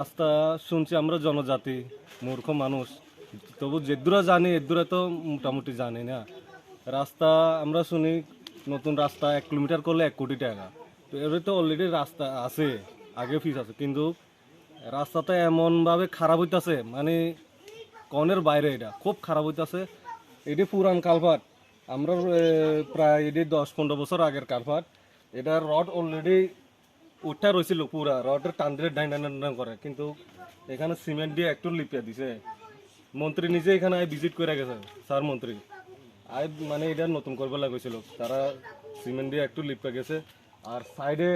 রাস্তা শুনছি আমরা জনজাতি মূর্খ মানুষ, তবু যেদুরা জানি এদুরা তো মোটামুটি জানি না। রাস্তা আমরা শুনি নতুন রাস্তা 1 কিলোমিটার করলে 1 কোটি টাকা। তো এর তো অলরেডি রাস্তা আছে, আগে ফিস আছে, কিন্তু রাস্তাটা এমনভাবে খারাপ হইতাছে, মানে কনের বাইরে, এটা খুব খারাপ হইতাছে। এটি পুরান কালভার্ট, আমরা প্রায় এটি 10-15 বছর আগের কালভার্ট। এটা রড অলরেডি উঠা রয়েছিল, পুরা রডের টান দিয়ে ডাইন ডাইন ডাইন করে, কিন্তু এখানে সিমেন্ট দিয়ে একটু লিপিয়া দিছে। মন্ত্রী নিজে এখানে ভিজিট করে গেছে, স্যার মন্ত্রী মানে এটা নতুন করবে লাগছিল, তারা সিমেন্ট দিয়ে একটু লিপে গেছে। আর সাইডে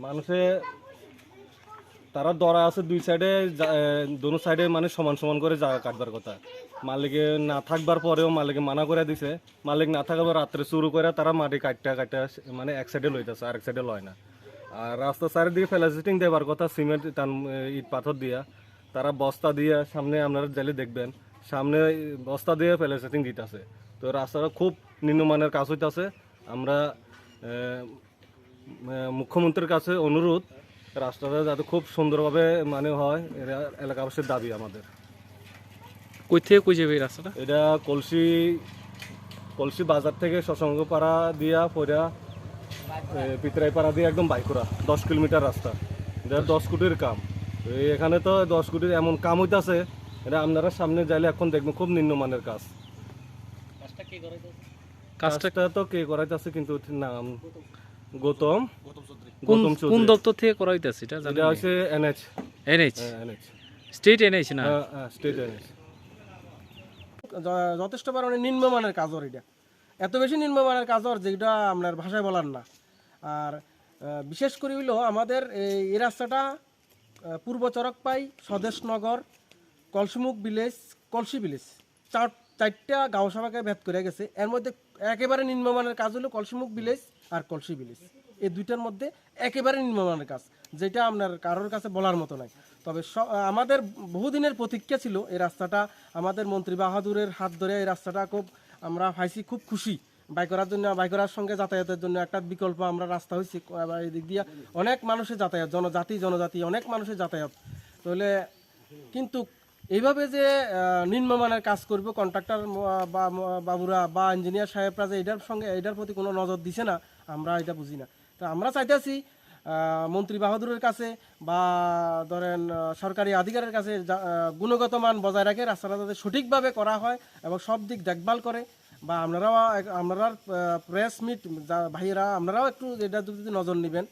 মানুষে তারা দরা আছে দুই সাইডে, দোনো সাইডে মানে সমান সমান করে জায়গা কাটবার কথা। মালিকে না থাকবার পরেও মালিকে মানা করে দিছে, মালিক না থাকবার রাত্রে শুরু করে তারা মাটি কাটটা কাটটা মানে এক সাইডে লইতেছে, আরেক সাইডে লয় না। আর রাস্তা চারিদিকে ফেলাসিটিং দেবার কথা সিমেন্ট টান ইট পাথর দিয়া, তারা বস্তা দিয়ে সামনে আপনারা যাইলে দেখবেন, সামনে বস্তা দিয়ে ফেলাসিটিং দিতেছে। তো রাস্তাটা খুব নিম্নমানের কাজ হইতেছে। আমরা মুখ্যমন্ত্রীর কাছে অনুরোধ, রাস্তাটা যাতে খুব সুন্দরভাবে মানে হয়, এটা এলাকাবাসীর দাবি আমাদের। কই থেকে কই যাবে এই রাস্তাটা? এটা কলসি বাজার থেকে শশাঙ্কপাড়া দিয়া পড়া পিতরাইপাড়া দিয়ে একদম বাইকুড়া 10 কিলোমিটার রাস্তা। এটা 10 কোটির কাম। এখানে তো 10 কোটির এমন কাম হইতাছে, এটা আপনারা সামনে যাইলে এখন দেখবেন খুব নিম্নমানের কাজ। কাজটা তো কে করাইতেছে কিন্তু নাম গৌতম কোন চৌধুরী। দপ্তর থেকে করা হইতাছে এটা জানেন? এটা হচ্ছে NH NH, NH state NH না? State NH. যথেষ্ট পরিমাণে নিম্নমানের কাজর, এটা এত বেশি নিম্নমানের কাজর যেটা আপনার ভাষায় বলার না। আর বিশেষ করে হইল আমাদের এই রাস্তাটা পূর্ব চরকপাই, স্বদেশনগর, কলসিমুখ ভিলেজ, কলসি ভিলেজ, চারটা গাঁও সভাকে ভেদ করে গেছে। এর মধ্যে একেবারে নিম্নমানের কাজ হলো কলসিমুখ ভিলেজ আর কলসি ভিলেজ, এই দুইটার মধ্যে একেবারে নিম্নমানের কাজ, যেটা আপনার কারোর কাছে বলার মতো নাই। তবে আমাদের বহুদিনের প্রতীক্ষা ছিল এই রাস্তাটা, আমাদের মন্ত্রী বাহাদুরের হাত ধরে এই রাস্তাটা খুব আমরা পাইছি, খুব খুশি। বাইকরার জন্য, বাইকরার সঙ্গে যাতায়াতের জন্য একটা বিকল্প আমরা রাস্তা হয়েছি। এই দিক দিয়ে অনেক মানুষের যাতায়াত, জনজাতি অনেক মানুষের যাতায়াত। তাহলে কিন্তু এইভাবে যে নিম্নমানের কাজ করবে কন্ট্রাক্টর বা বাবুরা বা ইঞ্জিনিয়ার সাহেবরা, যে এটার প্রতি কোনো নজর দিছে না, আমরা এটা বুঝি না। তো আমরা চাইতেছি মন্ত্রী বাহাদুরের কাছে বা ধরেন সরকারি আধিকারিকের কাছে গুণগত মান বজায় রাখে রাস্তাটা যাতে সঠিকভাবে করা হয় এবং সব দিক দেখভাল করে। বা আপনারা প্রেস মিট ভাইয়েরা, আপনারাও একটু এটা যদি নজর নেবেন,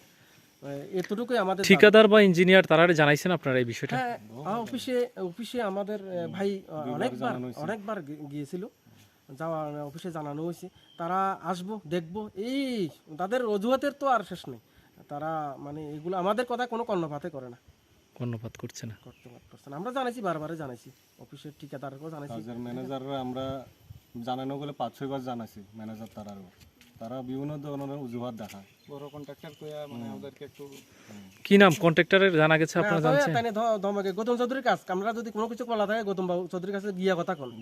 এতটুকুই আমাদের। ঠিকাদার বা ইঞ্জিনিয়ার তারা জানাইছেন আপনারা এই বিষয়টা? হ্যাঁ, অফিসে আমাদের ভাই অনেকবার গিয়েছিল, অফিসে জানানো হয়েছে, তারা আসবো দেখবো, এই তাদের অজুহাতের তো আর শেষ নেই। তারা মানে এগুলো আমাদের কথা কোনো কর্ণপাতে করে না, কর্ণপাত করছে না। আমরা জানাইছি, বারবারে জানাইছি, অফিসের ঠিকাদারকেও জানাইছি, ম্যানেজাররা আমরা জানানো গেলে 5-6 বার জানাইছি ম্যানেজার, তারা বিভিন্ন ধরনের অজুহাত দেখায়। বড় কন্ট্রাক্টর মানে আমাদেরকে একটু কি নাম কন্ট্রাক্টরের জানা গেছে আপনারা জানছেন? ধমকে গৌতম চৌধুরীর কাজ, আমরা যদি কোনো কিছু বলা থাকে গৌতম চৌধুরীর কাছে গিয়া কথা কোন।